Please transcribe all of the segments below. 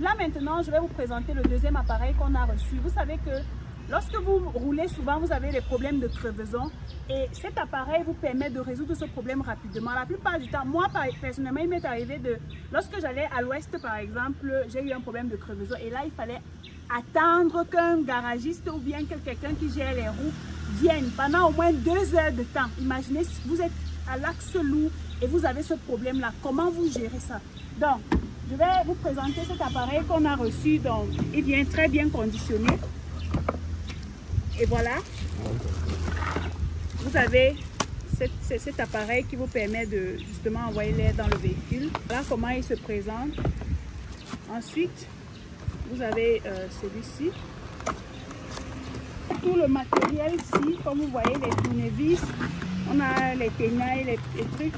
là maintenant, je vais vous présenter le deuxième appareil qu'on a reçu. Vous savez que lorsque vous roulez, souvent vous avez des problèmes de crevaison et cet appareil vous permet de résoudre ce problème rapidement. La plupart du temps, moi personnellement, il m'est arrivé lorsque j'allais à l'ouest par exemple, j'ai eu un problème de crevaison et là il fallait attendre qu'un garagiste ou bien que quelqu'un qui gère les roues vienne pendant au moins 2 heures de temps. Imaginez si vous êtes à l'axe lourd et vous avez ce problème là, comment vous gérez ça? Donc, je vais vous présenter cet appareil qu'on a reçu. Donc, il vient très bien conditionné. Et voilà, vous avez cet appareil qui vous permet de justement envoyer l'air dans le véhicule. Voilà comment il se présente. Ensuite, vous avez celui-ci. Tout le matériel ici, comme vous voyez, les tournevis, on a les tenailles, les trucs.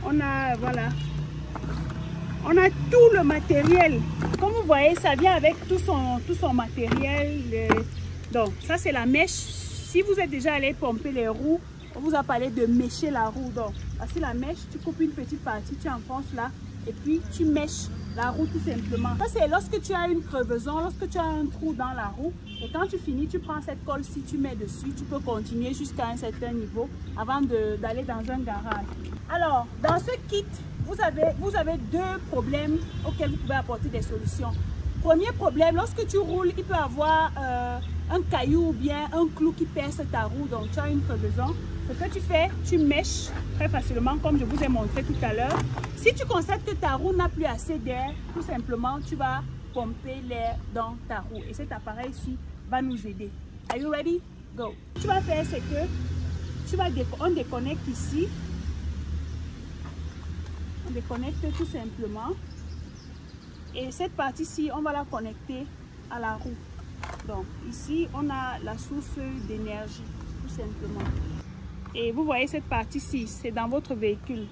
On a, voilà. On a tout le matériel. Comme vous voyez, ça vient avec tout son matériel. Donc, ça c'est la mèche. Si vous êtes déjà allé pomper les roues, on vous a parlé de mècher la roue. Donc, voici la mèche. Tu coupes une petite partie, tu enfonces là. Et puis, tu mèches la roue tout simplement. Ça, c'est lorsque tu as une crevaison, lorsque tu as un trou dans la roue. Et quand tu finis, tu prends cette colle-ci, tu mets dessus. Tu peux continuer jusqu'à un certain niveau avant d'aller dans un garage. Alors, dans ce kit, vous avez 2 problèmes auxquels vous pouvez apporter des solutions. Premier problème, lorsque tu roules, il peut y avoir un caillou ou bien un clou qui perce ta roue, donc tu as une crevaison. Ce que tu fais, tu mèches très facilement comme je vous ai montré tout à l'heure. Si tu constates que ta roue n'a plus assez d'air, tout simplement, tu vas pomper l'air dans ta roue. Et cet appareil-ci va nous aider. Are you ready? Go! Ce que tu vas faire, c'est que on déconnecte ici. On déconnecte tout simplement. Et cette partie-ci, on va la connecter à la roue. Donc ici, on a la source d'énergie, tout simplement. Et vous voyez cette partie-ci, c'est dans votre véhicule.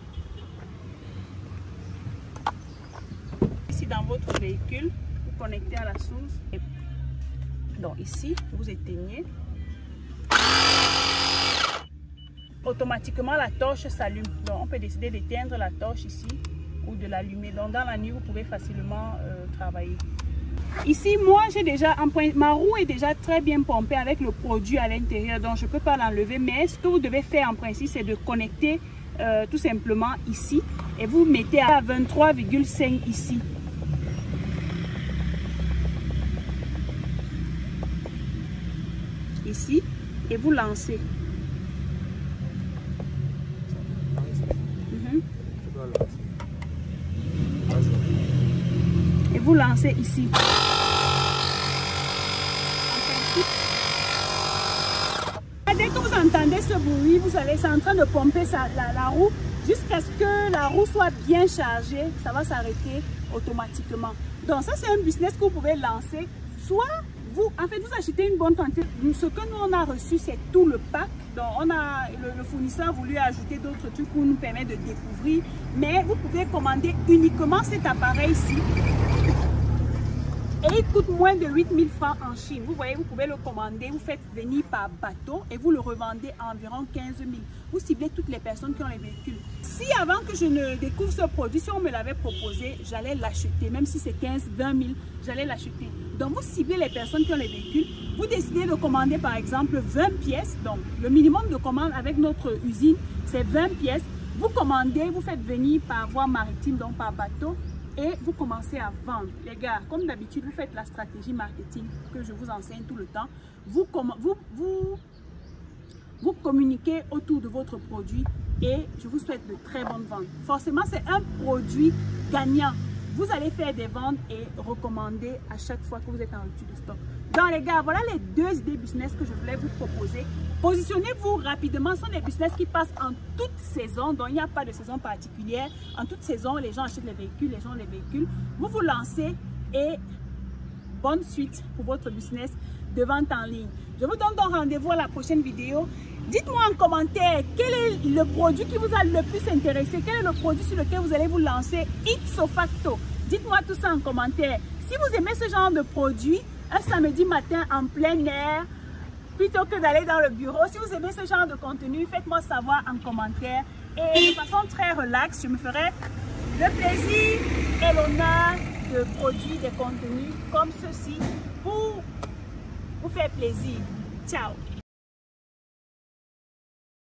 Ici, dans votre véhicule, vous connectez à la source. Et donc ici, vous éteignez. Automatiquement, la torche s'allume. Donc, on peut décider d'éteindre la torche ici ou de l'allumer. Donc, dans la nuit, vous pouvez facilement travailler. Ici, moi, j'ai déjà ma roue est déjà très bien pompée avec le produit à l'intérieur. Donc, je ne peux pas l'enlever. Mais ce que vous devez faire en principe, c'est de connecter tout simplement ici. Et vous mettez à 23,5 ici. Ici. Et vous lancez. Et vous lancez ici. Dès que vous entendez ce bruit, vous allez, c'est en train de pomper la roue jusqu'à ce que la roue soit bien chargée. Ça va s'arrêter automatiquement. Donc ça, c'est un business que vous pouvez lancer. Soit vous achetez une bonne quantité. Ce que nous on a reçu, c'est tout le pack. Donc le fournisseur a voulu ajouter d'autres trucs pour nous permettre de découvrir. Mais vous pouvez commander uniquement cet appareil-ci. Et il coûte moins de 8 000 francs en Chine. Vous voyez, vous pouvez le commander, vous faites venir par bateau et vous le revendez à environ 15 000. Vous ciblez toutes les personnes qui ont les véhicules. Si avant que je ne découvre ce produit, si on me l'avait proposé, j'allais l'acheter. Même si c'est 15 000, 20 000, j'allais l'acheter. Donc vous ciblez les personnes qui ont les véhicules. Vous décidez de commander par exemple 20 pièces. Donc le minimum de commande avec notre usine, c'est 20 pièces. Vous commandez, vous faites venir par voie maritime, donc par bateau. Et vous commencez à vendre. Les gars, comme d'habitude, vous faites la stratégie marketing que je vous enseigne tout le temps. Vous communiquez autour de votre produit et je vous souhaite de très bonnes ventes. Forcément, c'est un produit gagnant. Vous allez faire des ventes et recommander à chaque fois que vous êtes en rupture de stock. Donc les gars, voilà les 2 idées business que je voulais vous proposer. Positionnez-vous rapidement. Ce sont des business qui passent en toute saison. Donc il n'y a pas de saison particulière. En toute saison, les gens achètent les véhicules, les gens ont les véhicules. Vous vous lancez et bonne suite pour votre business de vente en ligne. Je vous donne donc rendez-vous à la prochaine vidéo. Dites-moi en commentaire quel est le produit qui vous a le plus intéressé. Quel est le produit sur lequel vous allez vous lancer ipso facto. Dites-moi tout ça en commentaire. Si vous aimez ce genre de produit, un samedi matin en plein air, plutôt que d'aller dans le bureau, si vous aimez ce genre de contenu, faites-moi savoir en commentaire. Et de façon très relaxe, je me ferai le plaisir et l'honneur de produire des contenus comme ceci pour vous faire plaisir. Ciao!